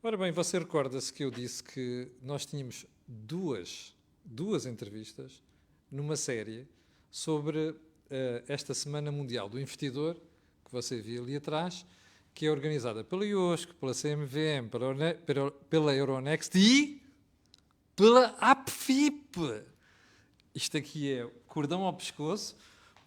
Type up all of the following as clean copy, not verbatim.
Ora bem, você recorda-se que eu disse que nós tínhamos duas entrevistas numa série sobre esta Semana Mundial do Investidor, que você viu ali atrás, que é organizada pela IOSC, pela CMVM, pela Euronext e pela APFIP. Isto aqui é cordão ao pescoço,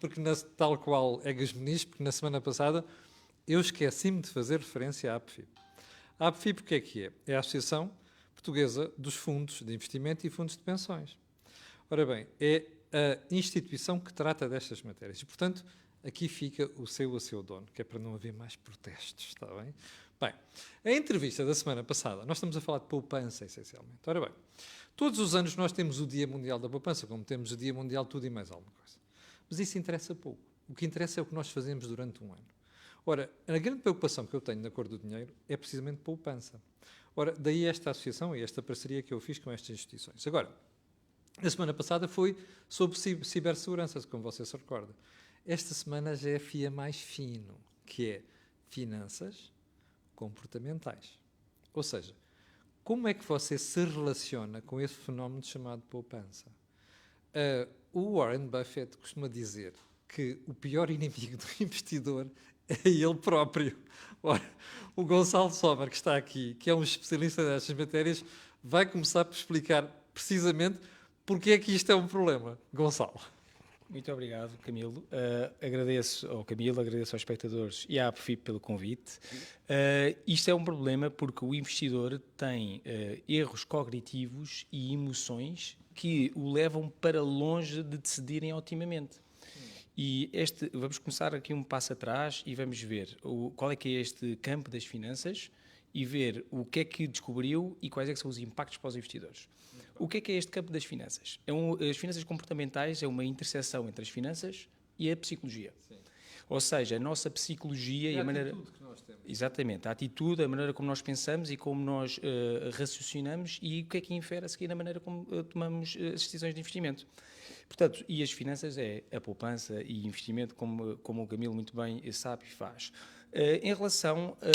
porque tal qual é Gasmenis, porque na semana passada eu esqueci-me de fazer referência à APFIP. A APFIP o que é? É a Associação Portuguesa dos Fundos de Investimento e Fundos de Pensões. Ora bem, é a instituição que trata destas matérias. E, portanto, aqui fica o seu dono, que é para não haver mais protestos, está bem? Bem, a entrevista da semana passada, nós estamos a falar de poupança, essencialmente. Ora bem, todos os anos nós temos o Dia Mundial da Poupança, como temos o Dia Mundial de tudo e mais alguma coisa. Mas isso interessa pouco. O que interessa é o que nós fazemos durante um ano. Ora, a grande preocupação que eu tenho na cor do dinheiro é precisamente poupança. Ora, daí esta associação e esta parceria que eu fiz com estas instituições. Agora, a semana passada foi sobre cibersegurança, como você se recorda. Esta semana já é fia mais fino, que é finanças comportamentais. Ou seja, como é que você se relaciona com esse fenómeno chamado poupança? O Warren Buffett costuma dizer que o pior inimigo do investidor é ele próprio. Ora, o Gonçalo Sommer, que está aqui, que é um especialista nestas matérias, vai começar por explicar precisamente porque é que isto é um problema. Gonçalo. Muito obrigado, Camilo. Agradeço ao Camilo, agradeço aos espectadores e à APFIP pelo convite. Isto é um problema porque o investidor tem erros cognitivos e emoções que o levam para longe de decidirem otimamente. E vamos começar aqui um passo atrás e vamos ver qual é que é este campo das finanças e ver o que é que descobriu e quais é que são os impactos para os investidores. O que é este campo das finanças? As finanças comportamentais é uma interseção entre as finanças e a psicologia. Sim. Ou seja, a nossa psicologia e a maneira... que nós temos. Exatamente, a atitude, a maneira como nós pensamos e como nós raciocinamos e o que é que infere a seguir na maneira como tomamos as decisões de investimento. Portanto, e as finanças é a poupança e investimento, como o Camilo muito bem sabe e faz. Em relação a...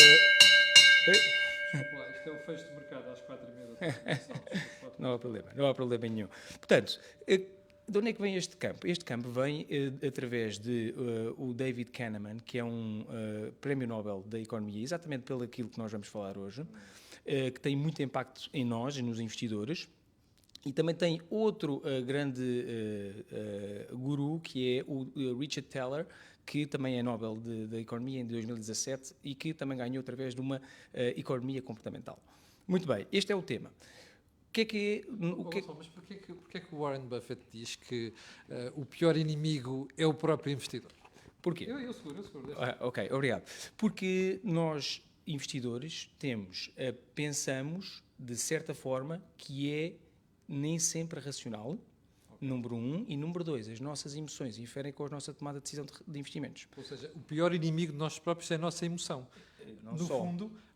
Desculpa lá, isto é o fecho de mercado às 4h30 da tarde. Não há problema nenhum. Portanto, de onde é que vem este campo? Este campo vem através de o David Kahneman, que é um prémio Nobel da Economia, exatamente pelo aquilo que nós vamos falar hoje, que tem muito impacto em nós e nos investidores. E também tem outro grande guru, que é o Richard Thaler, que também é Nobel da Economia em 2017 e que também ganhou através de uma economia comportamental. Muito bem, este é o tema. Mas porquê que o Warren Buffett diz que o pior inimigo é o próprio investidor? Porquê? Eu seguro. Ok, obrigado. Porque nós, investidores, pensamos de certa forma que é nem sempre racional, número 1, e número 2, as nossas emoções inferem com a nossa tomada de decisão de investimentos. Ou seja, o pior inimigo de nós próprios é a nossa emoção.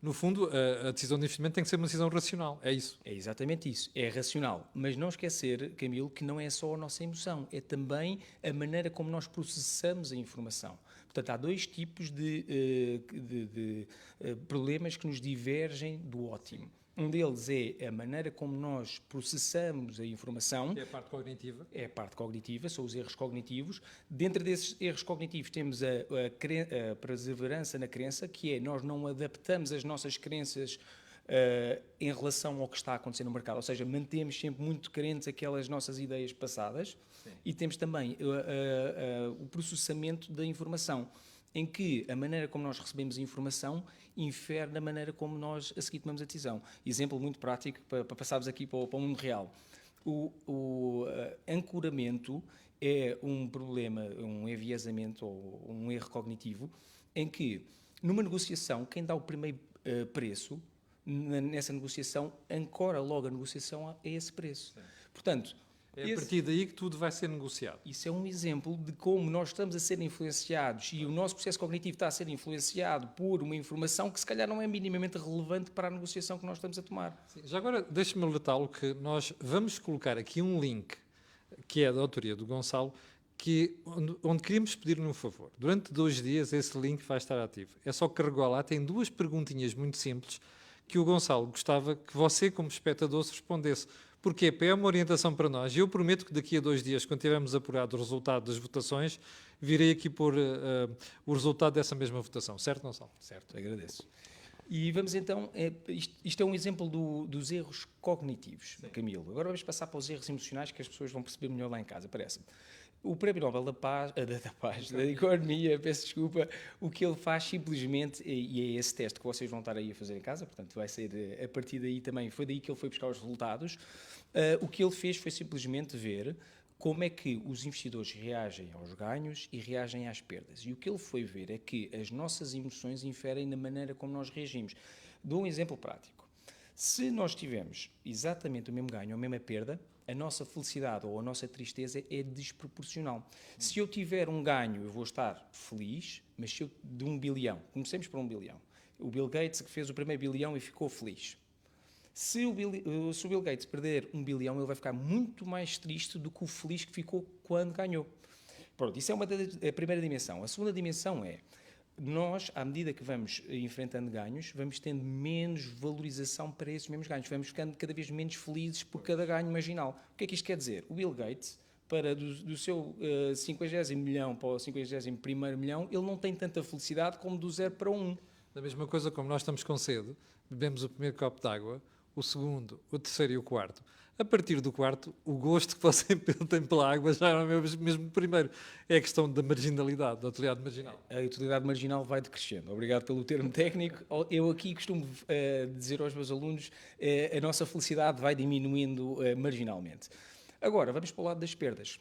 No fundo, a decisão de investimento tem que ser uma decisão racional, é isso? É exatamente isso, é racional. Mas não esquecer, Camilo, que não é só a nossa emoção, é também a maneira como nós processamos a informação. Portanto, há dois tipos de problemas que nos divergem do ótimo. Um deles é a maneira como nós processamos a informação. Que é a parte cognitiva. É a parte cognitiva, são os erros cognitivos. Dentro desses erros cognitivos temos a perseverança na crença, que é nós não adaptamos as nossas crenças em relação ao que está a acontecer no mercado. Ou seja, mantemos sempre muito crentes aquelas nossas ideias passadas. Sim. E temos também o processamento da informação, em que a maneira como nós recebemos a informação infere na maneira como nós a seguir tomamos a decisão. Exemplo muito prático para passarmos aqui para o mundo real. O ancoramento é um problema, um enviesamento ou um erro cognitivo, em que numa negociação, quem dá o primeiro preço, nessa negociação, ancora logo a negociação a esse preço. Sim. Portanto, é a partir daí que tudo vai ser negociado. Isso é um exemplo de como nós estamos a ser influenciados e o nosso processo cognitivo está a ser influenciado por uma informação que se calhar não é minimamente relevante para a negociação que nós estamos a tomar. Sim, já agora deixe-me alertá-lo que nós vamos colocar aqui um link, que é da autoria do Gonçalo, onde queríamos pedir-lhe um favor. Durante 2 dias esse link vai estar ativo. É só carregar lá, tem 2 perguntinhas muito simples que o Gonçalo gostava que você, como espectador, se respondesse. Porque é uma orientação para nós. E eu prometo que daqui a 2 dias, quando tivermos apurado o resultado das votações, virei aqui pôr o resultado dessa mesma votação. Certo, Gonçalo? Certo, agradeço. E vamos então, isto é um exemplo dos erros cognitivos, Camilo. Agora vamos passar para os erros emocionais que as pessoas vão perceber melhor lá em casa, parece-me. O Prémio Nobel da Economia, peço desculpa, o que ele faz simplesmente, e é esse teste que vocês vão estar aí a fazer em casa, portanto vai ser a partir daí também, foi daí que ele foi buscar os resultados, o que ele fez foi simplesmente ver como é que os investidores reagem aos ganhos e reagem às perdas. E o que ele foi ver é que as nossas emoções inferem na maneira como nós reagimos. Dou um exemplo prático. Se nós tivermos exatamente o mesmo ganho ou a mesma perda, a nossa felicidade ou a nossa tristeza é desproporcional. Se eu tiver um ganho, eu vou estar feliz, mas se eu de 1 bilhão, comecemos por 1 bilhão, o Bill Gates que fez o primeiro bilhão e ficou feliz. Se o Bill Gates perder 1 bilhão, ele vai ficar muito mais triste do que o feliz que ficou quando ganhou. Pronto, isso é a primeira dimensão. A segunda dimensão é, nós, à medida que vamos enfrentando ganhos, vamos tendo menos valorização para esses mesmos ganhos. Vamos ficando cada vez menos felizes por cada ganho marginal. O que é que isto quer dizer? O Bill Gates, do seu 50º milhão para o 51º milhão, ele não tem tanta felicidade como do 0 para o 1. Da mesma coisa como nós estamos com sede, bebemos o primeiro copo de água, o segundo, o terceiro e o quarto. A partir do quarto, o gosto que você tem pela água já não é o mesmo primeiro. É a questão da marginalidade, da utilidade marginal. A utilidade marginal vai decrescendo. Obrigado pelo termo técnico. Eu aqui costumo dizer aos meus alunos a nossa felicidade vai diminuindo marginalmente. Agora, vamos para o lado das perdas.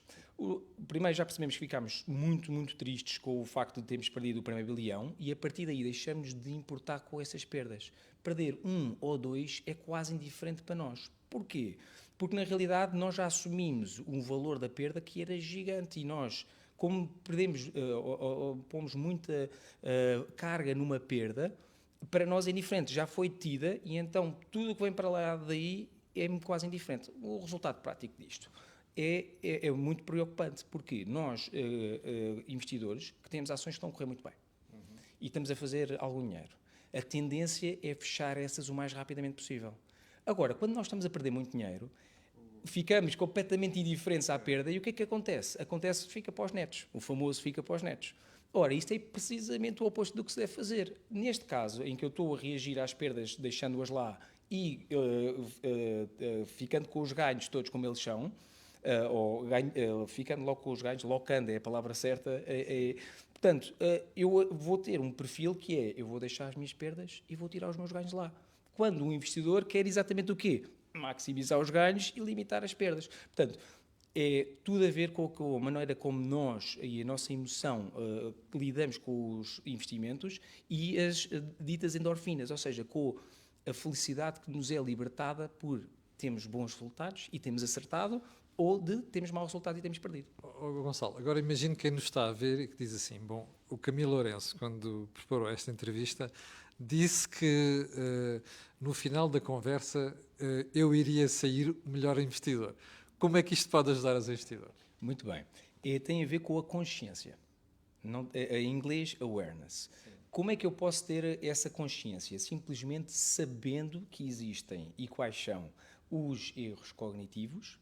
Primeiro já percebemos que ficámos muito, muito tristes com o facto de termos perdido o primeiro bilhão e a partir daí deixamos de importar com essas perdas. Perder 1 ou 2 é quase indiferente para nós. Porquê? Porque na realidade nós já assumimos um valor da perda que era gigante e nós, como perdemos, pomos muita carga numa perda, para nós é indiferente, já foi tida e então tudo o que vem para lá daí é quase indiferente. O resultado prático disto é muito preocupante, porque nós, investidores, que temos ações que estão a correr muito bem e estamos a fazer algum dinheiro, a tendência é fechar essas o mais rapidamente possível. Agora, quando nós estamos a perder muito dinheiro, ficamos completamente indiferentes à perda e o que é que acontece? Acontece que fica para os netos, o famoso fica para os netos. Ora, isto é precisamente o oposto do que se deve fazer. Neste caso, em que eu estou a reagir às perdas deixando-as lá e ficando com os ganhos todos como eles são, ficando logo com os ganhos, locando é a palavra certa, portanto, eu vou ter um perfil que é, eu vou deixar as minhas perdas e vou tirar os meus ganhos lá. Quando um investidor quer exatamente o quê? Maximizar os ganhos e limitar as perdas. Portanto, é tudo a ver com a maneira como nós e a nossa emoção lidamos com os investimentos e as ditas endorfinas, ou seja, com a felicidade que nos é libertada por termos bons resultados e temos acertado ou de termos mau resultado e temos perdido. Gonçalo, agora imagino quem nos está a ver e que diz assim, bom, o Camilo Lourenço, quando preparou esta entrevista, disse que no final da conversa eu iria sair o melhor investidor. Como é que isto pode ajudar os investidores? Muito bem. Tem a ver com a consciência. Em inglês, awareness. Sim. Como é que eu posso ter essa consciência? Simplesmente sabendo que existem e quais são os erros cognitivos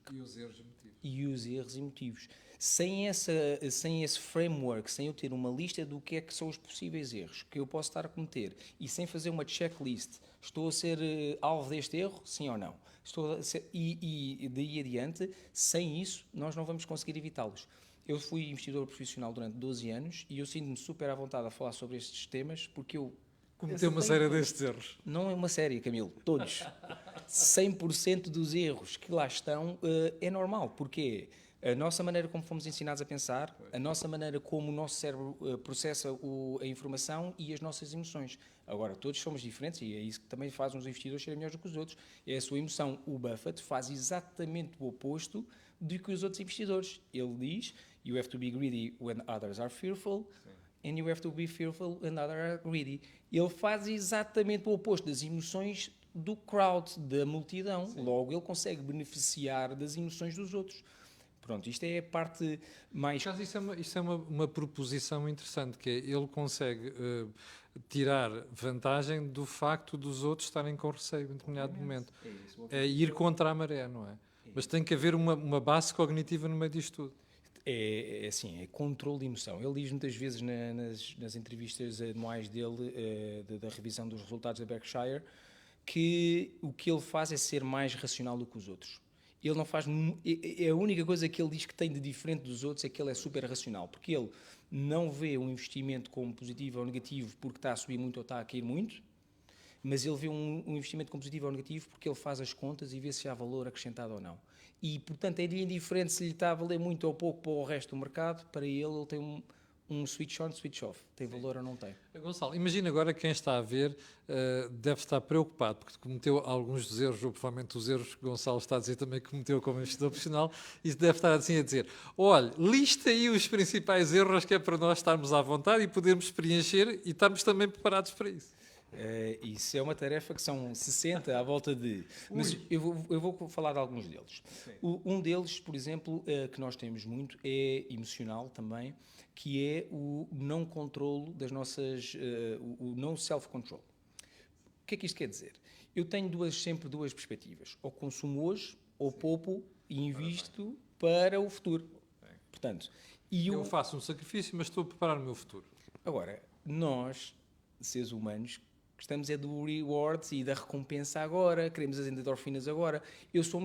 e os erros emotivos. Sem esse framework, sem eu ter uma lista do que é que são os possíveis erros que eu posso estar a cometer e sem fazer uma checklist, estou a ser alvo deste erro, sim ou não? E daí adiante, sem isso, nós não vamos conseguir evitá-los. Eu fui investidor profissional durante 12 anos e eu sinto-me super à vontade a falar sobre estes temas porque eu cometeu uma série destes erros. Não é uma série, Camilo, todos. 100% dos erros que lá estão é normal, porque a nossa maneira como fomos ensinados a pensar, a nossa maneira como o nosso cérebro processa a informação e as nossas emoções. Agora, todos somos diferentes e é isso que também faz uns investidores serem melhores do que os outros. É a sua emoção. O Buffett faz exatamente o oposto do que os outros investidores. Ele diz, you have to be greedy when others are fearful, and you have to be fearful when others are greedy. Ele faz exatamente o oposto das emoções do crowd, da multidão. Sim. Logo, ele consegue beneficiar das emoções dos outros. Pronto, isto é a parte mais... Por acaso, isso é uma proposição interessante, que é ele consegue tirar vantagem do facto dos outros estarem com receio em determinado momento. É isso, É ir contra a maré, não é? Mas tem que haver uma base cognitiva no meio disto tudo. É assim, é controle de emoção. Ele diz muitas vezes nas entrevistas anuais dele, da revisão dos resultados da Berkshire, que o que ele faz é ser mais racional do que os outros. Ele não faz... A única coisa que ele diz que tem de diferente dos outros é que ele é super racional, porque ele não vê um investimento como positivo ou negativo porque está a subir muito ou está a cair muito, mas ele vê um investimento como positivo ou negativo porque ele faz as contas e vê se há valor acrescentado ou não. E, portanto, é-lhe indiferente se lhe está a valer muito ou pouco para o resto do mercado. Para ele tem um switch on, switch off. Tem valor ou não tem. Gonçalo, imagina agora quem está a ver deve estar preocupado porque cometeu alguns dos erros, ou provavelmente os erros que Gonçalo está a dizer também que cometeu como investidor profissional, e deve estar assim a dizer: olha, lista aí os principais erros que é para nós estarmos à vontade e podermos preencher e estarmos também preparados para isso. Isso é uma tarefa que são 60 à volta de... Mas eu vou falar de alguns deles. Um deles, por exemplo, que nós temos muito, é emocional também, que é o não controlo das nossas... o não self-control. O que é que isto quer dizer? Eu tenho sempre duas perspectivas. Ou consumo hoje, ou poupo e invisto para o futuro. Portanto, eu faço um sacrifício, mas estou a preparar o meu futuro. Agora, nós, seres humanos, gostamos é do reward e da recompensa agora, queremos as endorfinas agora. Eu sou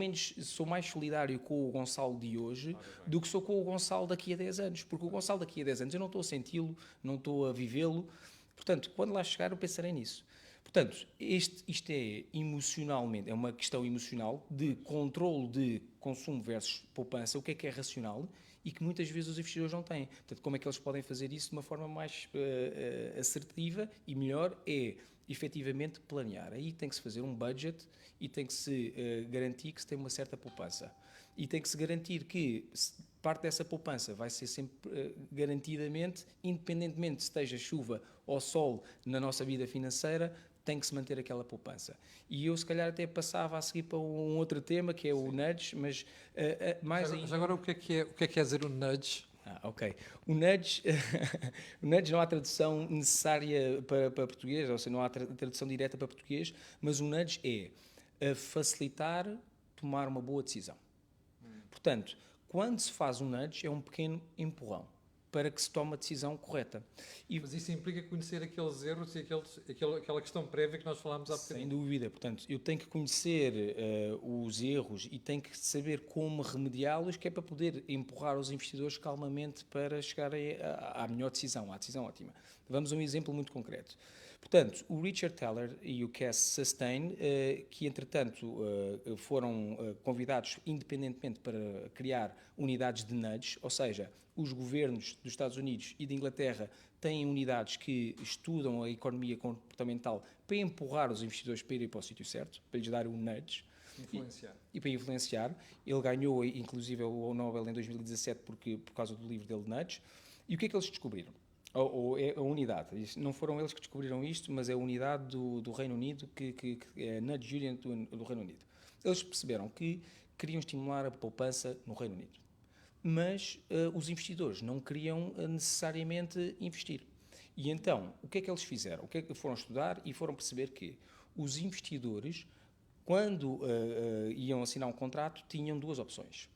mais solidário com o Gonçalo de hoje do que sou com o Gonçalo daqui a 10 anos, porque o Gonçalo daqui a 10 anos eu não estou a senti-lo, não estou a vivê-lo, portanto, quando lá chegar eu pensarei nisso. Portanto, isto é emocionalmente, é uma questão emocional de controle de consumo versus poupança, o que é racional e que muitas vezes os investidores não têm. Portanto, como é que eles podem fazer isso de uma forma mais assertiva e melhor é efetivamente planear. Aí tem que se fazer um budget e tem que se garantir que se tem uma certa poupança. E tem que se garantir que parte dessa poupança vai ser sempre garantidamente, independentemente se esteja chuva ou sol na nossa vida financeira, tem que se manter aquela poupança. E eu, se calhar, até passava a seguir para um outro tema, que é o nudge, mas mais ainda... Já agora, o que é dizer o nudge? Ok. O nudge, o nudge não há tradução necessária para português, ou seja, não há tradução direta para português, mas o nudge é facilitar tomar uma boa decisão. Portanto, quando se faz um nudge, é um pequeno empurrão para que se tome a decisão correta. Mas isso implica conhecer aqueles erros e aquela questão prévia que nós falámos há bocadinho. Sem dúvida. Portanto, eu tenho que conhecer os erros e tenho que saber como remediá-los, que é para poder empurrar os investidores calmamente para chegarem à melhor decisão, à decisão ótima. Vamos a um exemplo muito concreto. Portanto, o Richard Thaler e o Cass Sustain, que entretanto foram convidados independentemente para criar unidades de nudge, ou seja, os governos dos Estados Unidos e de Inglaterra têm unidades que estudam a economia comportamental para empurrar os investidores para irem para o sítio certo, para lhes dar um nudge. E para influenciar. Ele ganhou, inclusive, o Nobel em 2017 por causa do livro dele, Nudge. E o que é que eles descobriram? Ou é a unidade. Não foram eles que descobriram isto, mas é a unidade do Reino Unido, que é a Nudge Union do Reino Unido. Eles perceberam que queriam estimular a poupança no Reino Unido. Mas os investidores não queriam necessariamente investir. E então, o que é que eles fizeram? O que é que foram estudar e foram perceber que os investidores, quando iam assinar um contrato, tinham duas opções.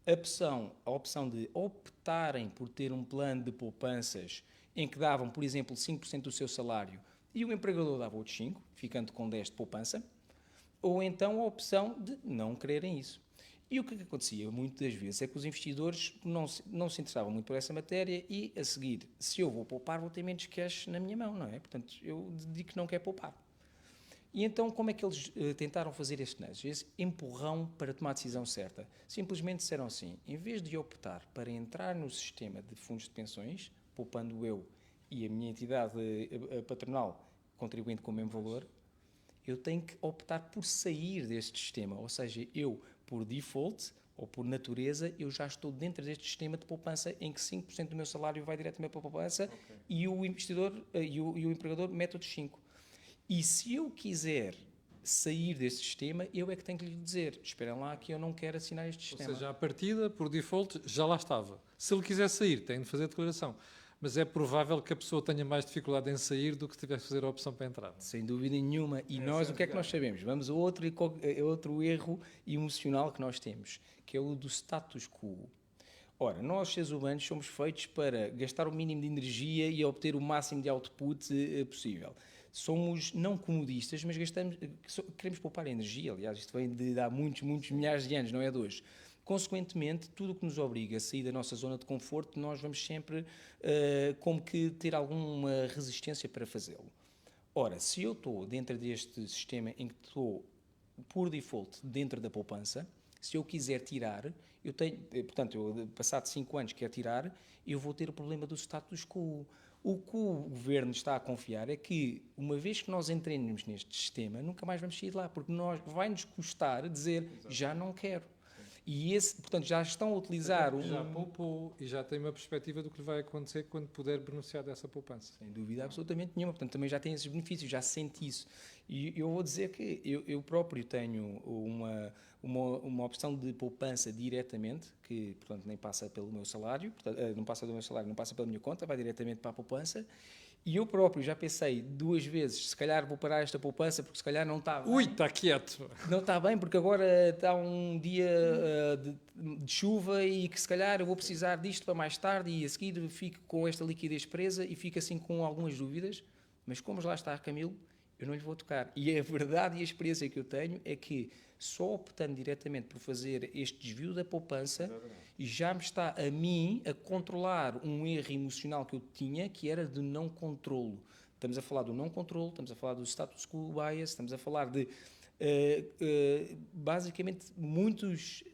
A opção de optarem por ter um plano de poupanças em que davam, por exemplo, 5% do seu salário e o empregador dava outros 5%, ficando com 10% de poupança, ou então a opção de não quererem isso. E o que acontecia muitas vezes é que os investidores não se interessavam muito por essa matéria e, a seguir, se eu vou poupar, vou ter menos cash na minha mão, não é? Portanto, eu digo que não quero poupar. E então, como é que eles tentaram fazer este nudge, esse empurrão para tomar a decisão certa? Simplesmente disseram assim, em vez de optar para entrar no sistema de fundos de pensões, poupando eu e a minha entidade patronal contribuindo com o mesmo valor, eu tenho que optar por sair deste sistema, ou seja, eu, por default, ou por natureza, eu já estou dentro deste sistema de poupança em que 5% do meu salário vai diretamente para a poupança e o investidor e o empregador mete outros 5%. E se eu quiser sair desse sistema, eu é que tenho que lhe dizer, esperem lá que eu não quero assinar este Ou sistema. seja, à partida, por default, já lá estava. Se ele quiser sair, tem de fazer a declaração. Mas é provável que a pessoa tenha mais dificuldade em sair do que se tiver que fazer a opção para entrar. Sem dúvida nenhuma. E nós, o que é que nós sabemos? Vamos a outro erro emocional que nós temos, que é o do status quo. Ora, nós, seres humanos, somos feitos para gastar o mínimo de energia e obter o máximo de output possível. Somos não comodistas, mas queremos poupar energia. Aliás, isto vem de há muitos milhares de anos, não é de hoje. Consequentemente, tudo o que nos obriga a sair da nossa zona de conforto, nós vamos sempre como que ter alguma resistência para fazê-lo. Ora, se eu estou dentro deste sistema em que estou, por default, dentro da poupança, se eu quiser tirar, passado 5 anos quero tirar, eu vou ter o problema do status quo. O que o governo está a confiar é que, uma vez que nós entremos neste sistema, nunca mais vamos sair de lá, porque vai-nos custar dizer, já não quero. E portanto, já estão a utilizar Já poupou e já tem uma perspectiva do que lhe vai acontecer quando puder beneficiar dessa poupança. Sem dúvida absolutamente nenhuma. Portanto, também já tem esses benefícios, já sente isso. E eu vou dizer que eu próprio tenho uma opção de poupança diretamente, que, portanto, nem passa pelo meu salário, portanto, não passa do meu salário, não passa pela minha conta, vai diretamente para a poupança. E eu próprio já pensei 2 vezes, se calhar vou parar esta poupança, porque se calhar não está bem. Ui, está quieto! Não está bem, porque agora está um dia de chuva e que se calhar eu vou precisar disto para mais tarde e a seguir fico com esta liquidez presa e fico assim com algumas dúvidas. Mas como lá está Camilo, eu não lhe vou tocar. E a verdade e a experiência que eu tenho é que só optando diretamente por fazer este desvio da poupança, já me está a mim a controlar um erro emocional que eu tinha, que era de não controlo. Estamos a falar do não controlo, estamos a falar do status quo bias, estamos a falar de, basicamente, muitos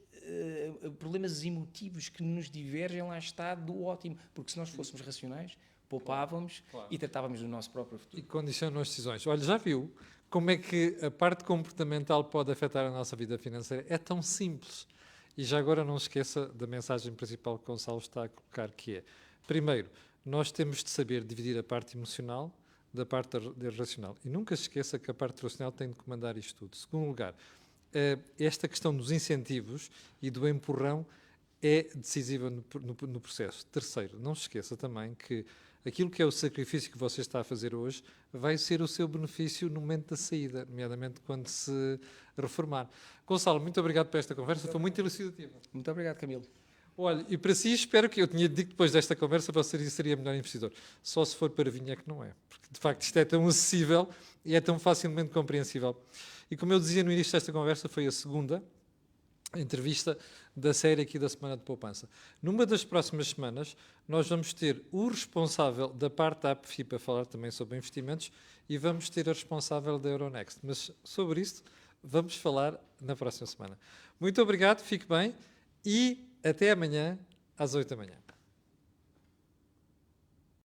problemas emotivos que nos divergem, lá está, do ótimo. Porque se nós fôssemos racionais, poupávamos e tratávamos do nosso próprio futuro. E condicionam as decisões. Olha, já viu como é que a parte comportamental pode afetar a nossa vida financeira? É tão simples. E já agora não se esqueça da mensagem principal que o Gonçalo está a colocar, que é, primeiro, nós temos de saber dividir a parte emocional da parte racional. E nunca se esqueça que a parte racional tem de comandar isto tudo. Segundo lugar, esta questão dos incentivos e do empurrão é decisiva no processo. Terceiro, não se esqueça também que aquilo que é o sacrifício que você está a fazer hoje vai ser o seu benefício no momento da saída, nomeadamente quando se reformar. Gonçalo, muito obrigado por esta conversa, foi muito elucidativa. Muito obrigado, Camilo. Olha, e para si espero que eu tinha dito depois desta conversa você seria melhor investidor. Só se for para vinho é que não é. Porque de facto isto é tão acessível e é tão facilmente compreensível. E como eu dizia no início desta conversa, foi a segunda entrevista da série aqui da Semana de Poupança. Numa das próximas semanas, nós vamos ter o responsável da parte da APFI para falar também sobre investimentos e vamos ter a responsável da Euronext. Mas sobre isso vamos falar na próxima semana. Muito obrigado, fique bem e até amanhã às 8 da manhã.